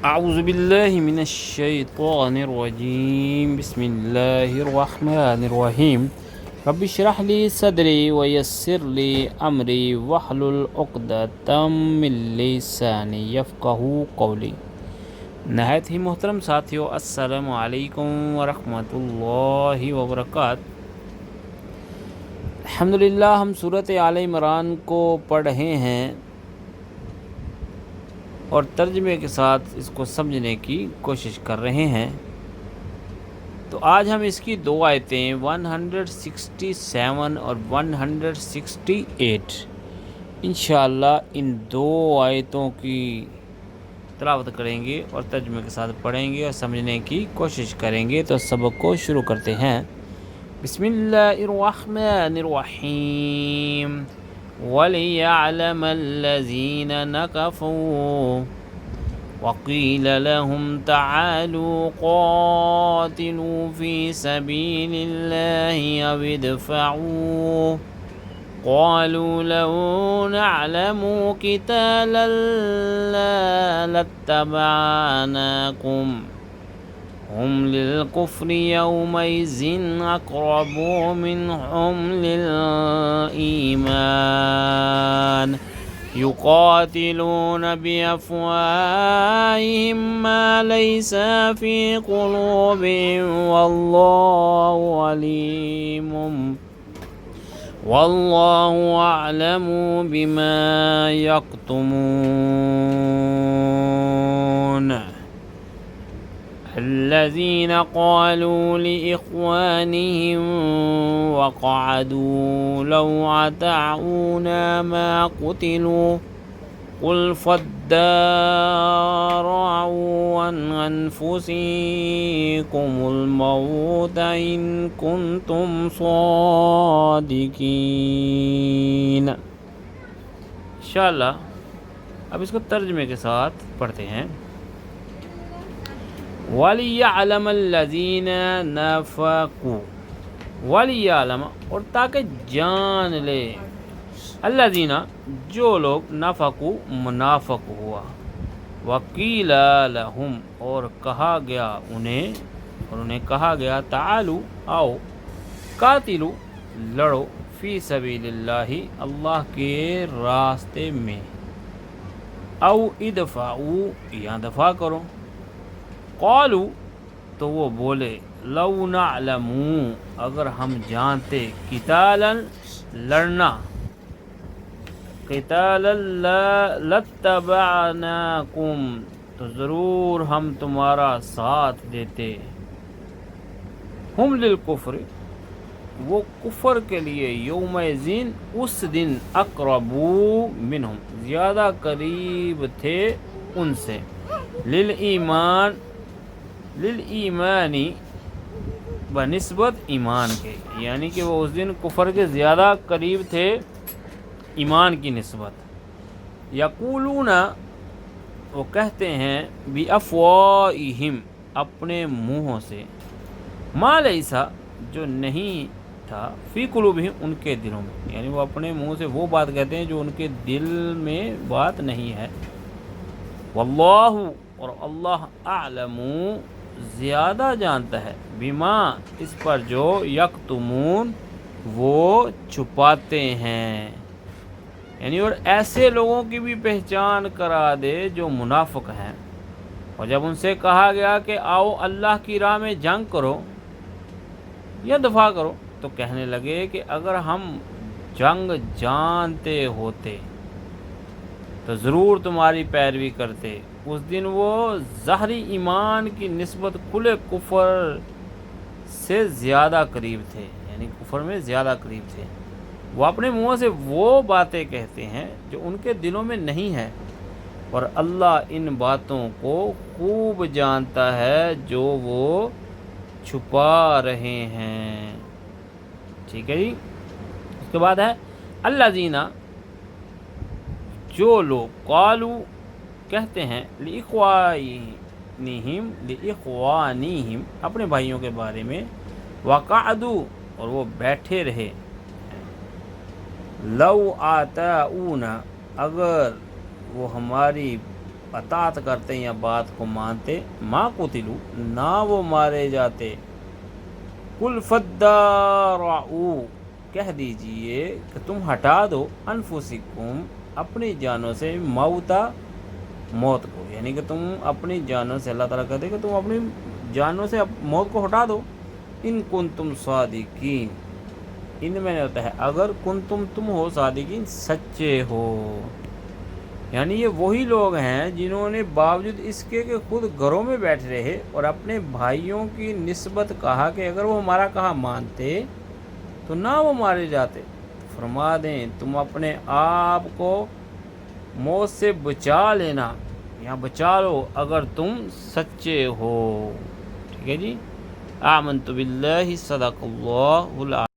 اعوذ باللہ من الشیطان الرجیم بسم اللہ الرحمن الرحیم رب اشرح لی صدری ویسر لی امری واحلل عقدۃ من لسانی یفقہوا قولی۔ نہایت ہی محترم ساتھیو، السلام علیکم ورحمۃ اللہ وبرکاتہ۔ الحمدللہ ہم سورۃ آل عمران کو پڑھ رہے ہیں اور ترجمے کے ساتھ اس کو سمجھنے کی کوشش کر رہے ہیں۔ تو آج ہم اس کی دو آیتیں 167 اور 168 انشاءاللہ ان دو آیتوں کی تلاوت کریں گے اور ترجمے کے ساتھ پڑھیں گے اور سمجھنے کی کوشش کریں گے۔ تو سبق کو شروع کرتے ہیں۔ بسم اللہ الرحمن الرحیم۔ وَلِيَعْلَمَ الَّذِينَ نَكَفُوا وَقِيلَ لَهُمْ تَعَالُوا قَاتِلُوا فِي سَبِيلِ اللَّهِ أَوِ ادْفَعُوا قَالُوا لَوْ نَعْلَمُ قِتَالًا لَاتَّبَعْنَاكُمْ هُمْ لِلْكُفْرِ يَوْمَئِذٍ أَقْرَبُ مِنْهُمْ لِلْإِيمَانِ يُقَاتِلُونَ بِأَفْوَاهِهِمْ مَا لَيْسَ فِي قُلُوبِهِمْ وَاللَّهُ أَعْلَمُ بِمَا يَكْتُمُونَ۔ الذين قالوا لإخوانهم وقعدوا لو أطاعونا ما قتلوا قل فادارعوا عن أنفسكم الموت إن كنتم صادقين۔ انشاءاللہ اب اس کو ترجمے کے ساتھ پڑھتے ہیں۔ وَلِيَعْلَمَ الَّذِينَ نَافَقُوا، وَلِيَعْلَمَ اور تاکہ جان لے، الَّذِينَ جو لوگ نَافَقُوا منافق ہوا، وَقِيلَ لَهُمْ اور کہا گیا انہیں کہا گیا تعالوا آؤ، قاتلوا لڑو، فی سبیل اللہ اللہ کے راستے میں، او ادفعوا یا دفاع کرو، قالوا تو وہ بولے لو نعلم اگر ہم جانتے، قتالا لڑنا، قتالا لاتبعناکم تو ضرور ہم تمہارا ساتھ دیتے، ہم للکفر وہ کفر کے لیے، یومئذ اس دن، اقربو منہم زیادہ قریب تھے ان سے، للایمانی بنسبت ایمان کے، یعنی کہ وہ اس دن کفر کے زیادہ قریب تھے ایمان کی نسبت۔ یقولون وہ کہتے ہیں، بِأَفْوَاهِهِمْ اپنے منہوں سے، ما لیسا جو نہیں تھا، فی قلوبہم ان کے دلوں میں، یعنی وہ اپنے منہ سے وہ بات کہتے ہیں جو ان کے دل میں بات نہیں ہے۔ واللہ اور اللہ اعلم زیادہ جانتا ہے، بما اس پر جو یکتمون وہ چھپاتے ہیں، یعنی اور ایسے لوگوں کی بھی پہچان کرا دے جو منافق ہیں۔ اور جب ان سے کہا گیا کہ آؤ اللہ کی راہ میں جنگ کرو یا دفاع کرو، تو کہنے لگے کہ اگر ہم جنگ جانتے ہوتے تو ضرور تمہاری پیروی کرتے۔ اس دن وہ ظاہری ایمان کی نسبت کھلے کفر سے زیادہ قریب تھے، یعنی کفر میں زیادہ قریب تھے۔ وہ اپنے منہ سے وہ باتیں کہتے ہیں جو ان کے دلوں میں نہیں ہے، اور اللہ ان باتوں کو خوب جانتا ہے جو وہ چھپا رہے ہیں۔ ٹھیک ہے جی۔ اس کے بعد ہے الذین جو لوگ، قالوا کہتے ہیں، لإخوانہم اپنے بھائیوں کے بارے میں، وقعدوا اور وہ بیٹھے رہے، لو آتاؤنا اگر وہ ہماری اطاعت کرتے یا بات کو مانتے، ما قتلوا، نہ وہ مارے جاتے، قل فادارؤوا، کہہ دیجئے کہ تم ہٹا دو، انفسکم، اپنی جانوں سے، موت کو، یعنی کہ تم اپنی جانوں سے، اللہ تعالیٰ کہتے کہ تم اپنی جانوں سے موت کو ہٹا دو، ان کنتم صادقین، ان میں ہوتا ہے اگر تم ہو صادقین، سچے ہو، یعنی یہ وہی لوگ ہیں جنہوں نے باوجود اس کے کہ خود گھروں میں بیٹھ رہے اور اپنے بھائیوں کی نسبت کہا کہ اگر وہ ہمارا کہا مانتے تو نہ وہ مارے جاتے۔ فرما دیں تم اپنے آپ کو موت سے بچا لینا یا بچا لو اگر تم سچے ہو، ٹھیک ہے جی۔ آمنت باللہ، صدق اللہ العظیم۔